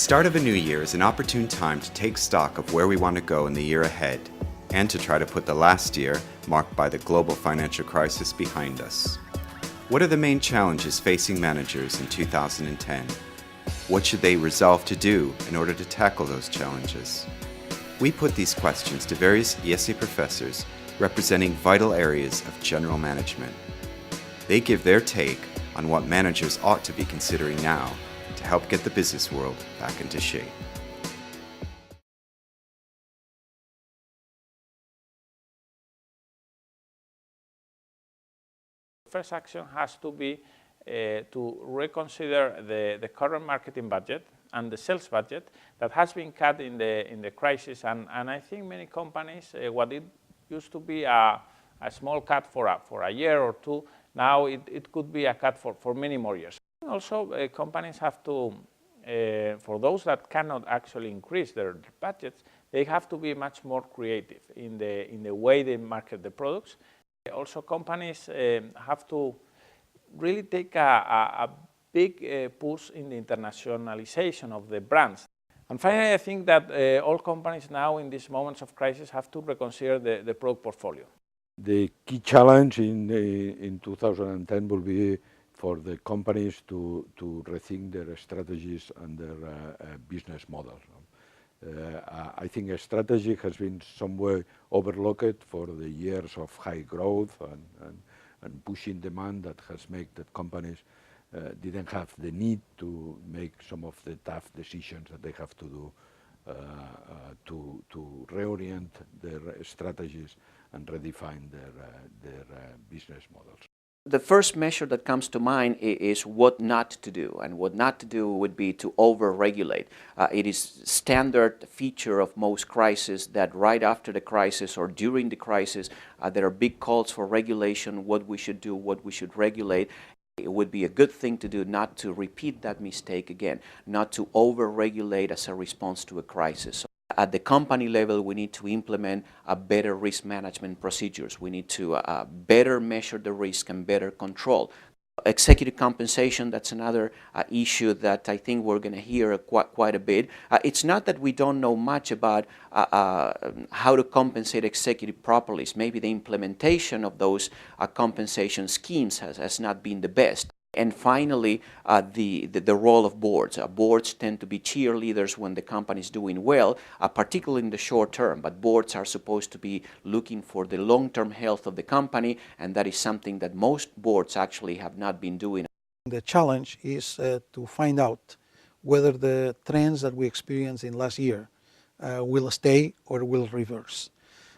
start of a new year is an opportune time to take stock of where we want to go in the year ahead and to try to put the last year, marked by the global financial crisis, behind us. What are the main challenges facing managers in 2010? What should they resolve to do in order to tackle those challenges? We put these questions to various IESE professors representing vital areas of general management. They give their take on what managers ought to be considering now to help get the business world back into shape. First action has to be to reconsider the current marketing budget and the sales budget that has been cut in the crisis. And I think many companies, what it used to be a small cut for a year or two, now it could be a cut for many more years. Also, companies have to, for those that cannot actually increase their budgets, they have to be much more creative in the way they market the products. Also, companies have to really take a big push in the internationalization of the brands. And finally, I think that all companies now in these moments of crisis have to reconsider the product portfolio. The key challenge in 2010 will be for the companies to rethink their strategies and their business models. I think a strategy has been somewhere overlooked for the years of high growth and pushing demand that has made that companies didn't have the need to make some of the tough decisions that they have to do to reorient their strategies and redefine their business models. The first measure that comes to mind is what not to do, and what not to do would be to over-regulate. It is standard feature of most crises that right after the crisis or during the crisis, there are big calls for regulation, what we should do, what we should regulate. It would be a good thing to do not to repeat that mistake again, not to over-regulate as a response to a crisis. So at the company level, we need to implement better risk management procedures. We need to better measure the risk and better control. Executive compensation, that's another issue that I think we're going to hear quite a bit. It's not that we don't know much about how to compensate executive properly. Maybe the implementation of those compensation schemes has not been the best. And finally, the role of boards. Boards tend to be cheerleaders when the company is doing well, particularly in the short term. But boards are supposed to be looking for the long-term health of the company, and that is something that most boards actually have not been doing. The challenge is to find out whether the trends that we experienced in last year will stay or will reverse.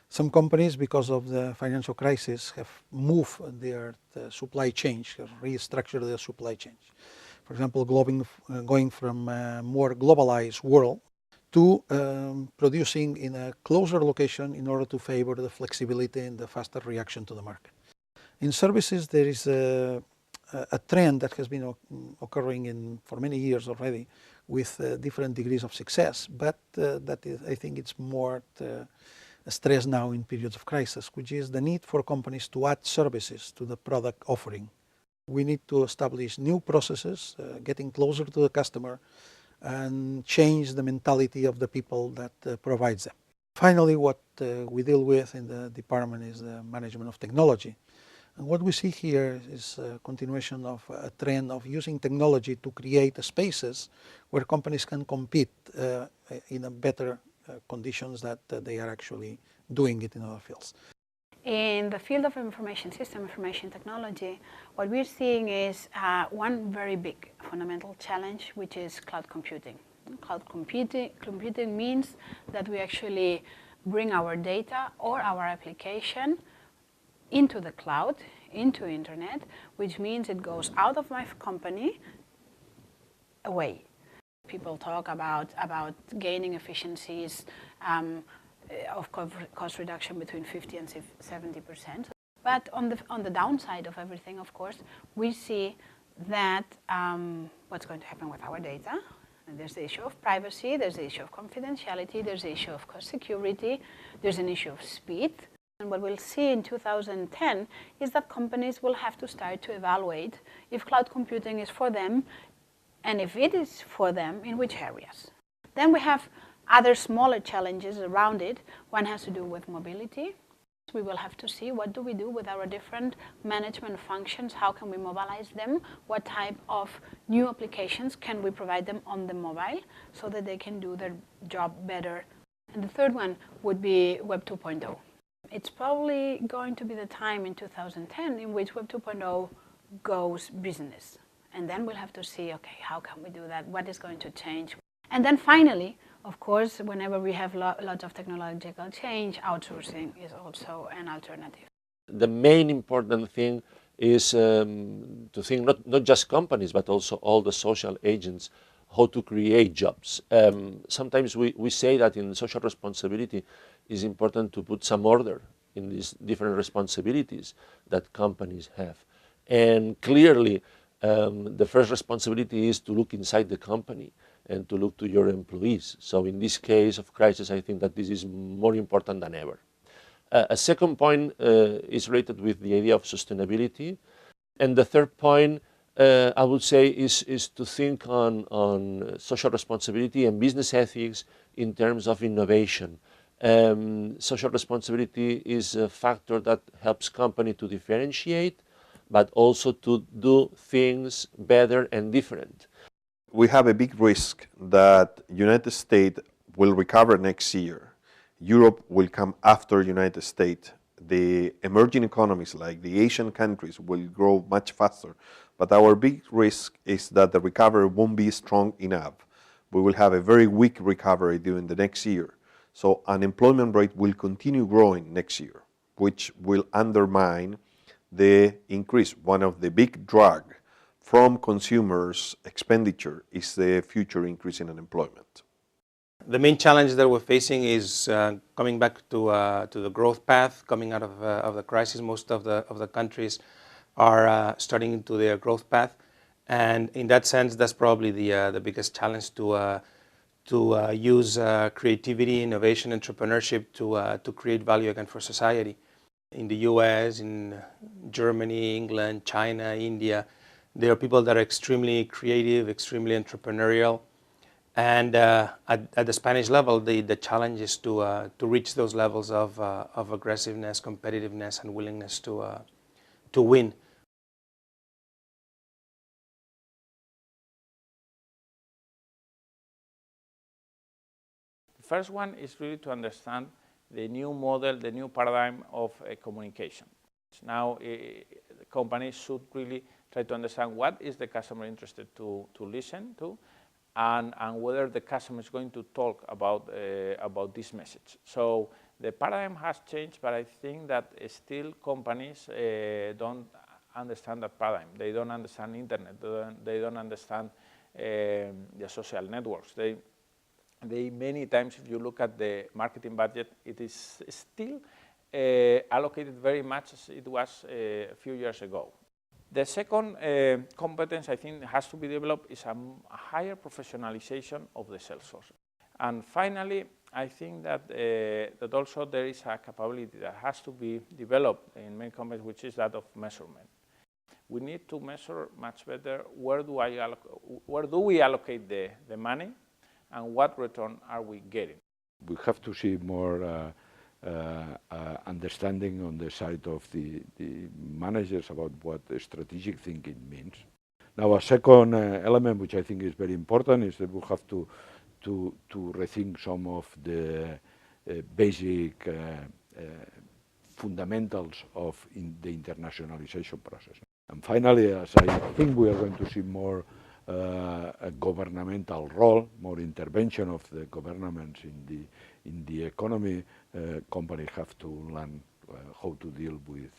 Some companies, because of the financial crisis, have moved their supply chain, have restructured their supply chain. For example, going from a more globalized world to producing in a closer location in order to favor the flexibility and the faster reaction to the market. In services, there is a trend that has been occurring for many years already with different degrees of success, but I think it's more stress now in periods of crisis, which is the need for companies to add services to the product offering. We need to establish new processes, getting closer to the customer, and change the mentality of the people that provides them. Finally, what we deal with in the department is the management of technology. And what we see here is a continuation of a trend of using technology to create spaces where companies can compete in a better conditions that they are actually doing it in other fields. In the field of information technology, what we're seeing is one very big fundamental challenge, which is cloud computing. Cloud computing means that we actually bring our data or our application into the cloud, into internet, which means it goes out of my company away. People talk about gaining efficiencies of cost reduction between 50 and 70%. But on the downside of everything, of course, we see that what's going to happen with our data. And there's the issue of privacy, there's the issue of confidentiality, there's the issue of cost security, there's an issue of speed. And what we'll see in 2010 is that companies will have to start to evaluate if cloud computing is for them, and if it is for them, in which areas. Then we have other smaller challenges around it. One has to do with mobility. We will have to see what do we do with our different management functions, how can we mobilize them, what type of new applications can we provide them on the mobile so that they can do their job better. And the third one would be Web 2.0. It's probably going to be the time in 2010 in which Web 2.0 goes business. And then we'll have to see, okay, how can we do that? What is going to change? And then finally, of course, whenever we have lots of technological change, outsourcing is also an alternative. The main important thing is to think not just companies, but also all the social agents, how to create jobs. Sometimes we say that in social responsibility it's important to put some order in these different responsibilities that companies have. And clearly, the first responsibility is to look inside the company and to look to your employees. So in this case of crisis, I think that this is more important than ever. A second point is related with the idea of sustainability. And the third point, I would say, is to think on social responsibility and business ethics in terms of innovation. Social responsibility is a factor that helps company to differentiate, but also to do things better and different. We have a big risk that United States will recover next year. Europe will come after United States. The emerging economies like the Asian countries will grow much faster. But our big risk is that the recovery won't be strong enough. We will have a very weak recovery during the next year. So unemployment rate will continue growing next year, which will undermine the increase. One of the big drag from consumers' expenditure is the future increase in unemployment. The main challenge that we're facing is coming back to the growth path, coming out of the crisis. Most of the countries are starting into their growth path, and in that sense, that's probably the biggest challenge to use creativity, innovation, entrepreneurship to create value again for society. In the US, in Germany, England, China, India, there are people that are extremely creative, extremely entrepreneurial, and at the Spanish level, the challenge is to reach those levels of aggressiveness, competitiveness, and willingness to win. The first one is really to understand the new model, the new paradigm of communication. Now, companies should really try to understand what is the customer interested to listen to, and whether the customer is going to talk about this message. So the paradigm has changed, but I think that still companies don't understand that paradigm. They don't understand internet. They don't understand the social networks. They many times, if you look at the marketing budget, it is still allocated very much as it was a few years ago. The second competence I think has to be developed is a higher professionalization of the sales force. And finally, I think that that also there is a capability that has to be developed in many companies, which is that of measurement. We need to measure much better where do we allocate the money, and what return are we getting. We have to see more understanding on the side of the managers about what strategic thinking means. Now, a second element which I think is very important is that we have to rethink some of the basic fundamentals of the internationalization process. And finally, as I think we are going to see more a governmental role, more intervention of the governments in the economy, companies have to learn how to deal with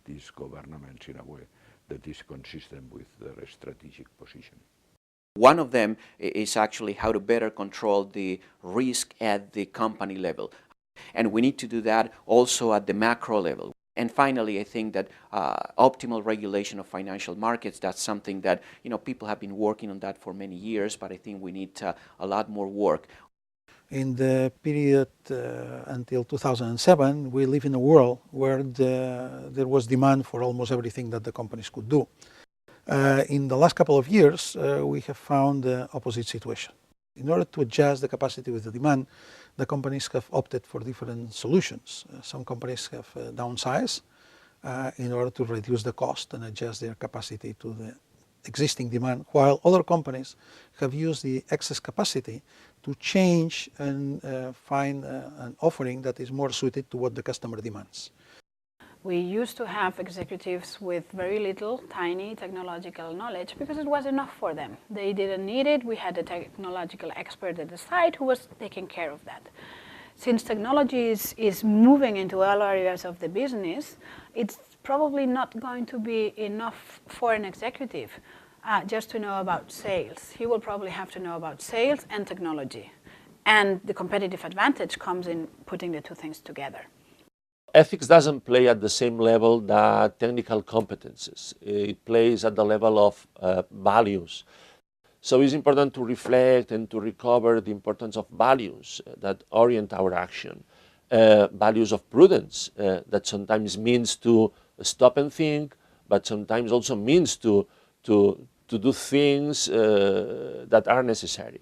these governments in a way that is consistent with their strategic position. One of them is actually how to better control the risk at the company level. And we need to do that also at the macro level. And finally, I think that optimal regulation of financial markets, that's something that people have been working on that for many years, but I think we need a lot more work. In the period until 2007, we live in a world where there was demand for almost everything that the companies could do. In the last couple of years, we have found the opposite situation. In order to adjust the capacity with the demand, the companies have opted for different solutions. Some companies have downsized in order to reduce the cost and adjust their capacity to the existing demand, while other companies have used the excess capacity to change and find an offering that is more suited to what the customer demands. We used to have executives with very little, tiny technological knowledge because it was enough for them. They didn't need it. We had a technological expert at the site who was taking care of that. Since technology is moving into all areas of the business, it's probably not going to be enough for an executive just to know about sales. He will probably have to know about sales and technology. And the competitive advantage comes in putting the two things together. Ethics doesn't play at the same level that technical competences. It plays at the level of values. So it's important to reflect and to recover the importance of values that orient our action. Values of prudence that sometimes means to stop and think, but sometimes also means to do things that are necessary.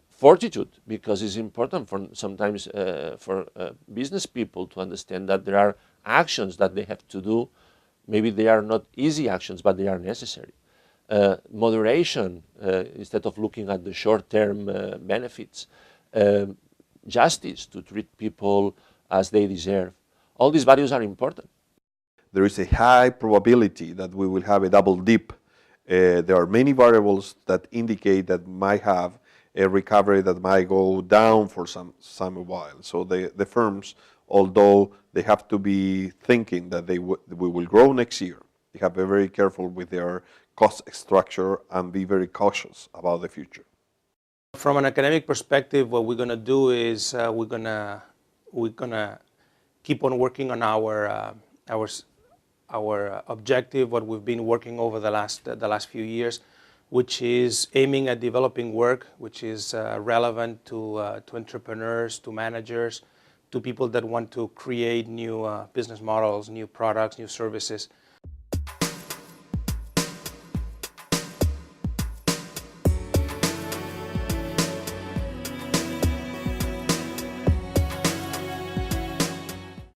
Fortitude, because it's important for sometimes for business people to understand that there are actions that they have to do. Maybe they are not easy actions, but they are necessary. Moderation, instead of looking at the short-term benefits. Justice, to treat people as they deserve. All these values are important. There is a high probability that we will have a double dip. There are many variables that indicate that might have a recovery that might go down for some while. So the firms, although they have to be thinking that we will grow next year, they have to be very careful with their cost structure and be very cautious about the future. From an academic perspective, what we're going to do is we're going to keep on working on our objective, what we've been working over the last few years, which is aiming at developing work which is relevant to entrepreneurs, to managers, to people that want to create new business models, new products, new services.